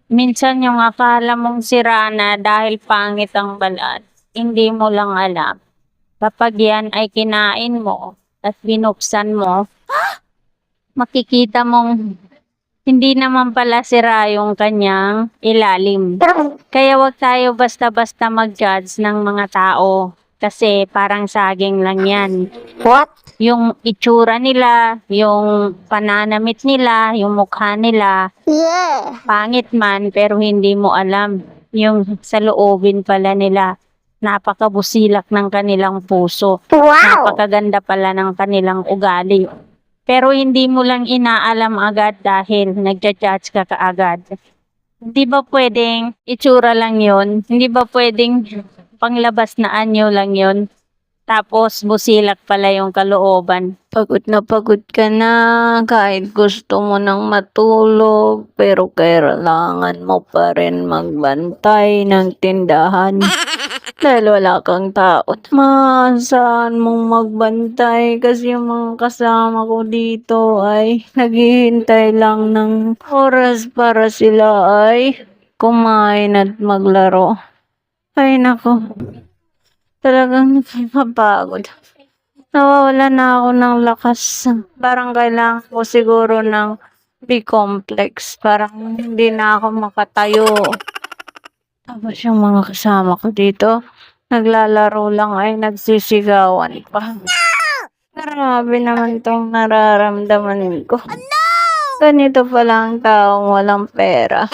Minsan yung akala mong sira na dahil pangit ang balat, hindi mo lang alam. Kapag yan ay kinain mo at binuksan mo, makikita mong hindi naman pala sira yung kanyang ilalim. Kaya wag tayo basta-basta mag-judge ng mga tao kasi parang saging lang yan. What? Yung itsura nila, yung pananamit nila, yung mukha nila, Yeah. pangit man pero hindi mo alam yung sa loobin pala nila. Napakabusilak ng kanilang puso. Wow. Napakaganda pala ng kanilang ugali. Pero hindi mo lang inaalam agad dahil nagja-judge ka kaagad. Hindi ba pwedeng itsura lang yon? Hindi ba pwedeng panglabas na anyo lang yon? Tapos busilak pala yung kalooban. Pagod na pagod ka na, kahit gusto mo nang matulog, pero kailangan mo pa rin magbantay ng tindahan. Dahil wala kang tao. Saan mong magbantay kasi yung mga kasama ko dito ay naghihintay lang ng oras para sila ay kumain at maglaro. Ay nako, talagang nakakapagod. Nawawala na ako ng lakas. Parang kailangan ko siguro ng B-complex. Parang hindi na ako makatayo. Tapos yung mga kasama ko dito, naglalaro lang ay nagsisigawan pa. Grabe naman tong nararamdaman ko. Ganito pala ang taong walang pera.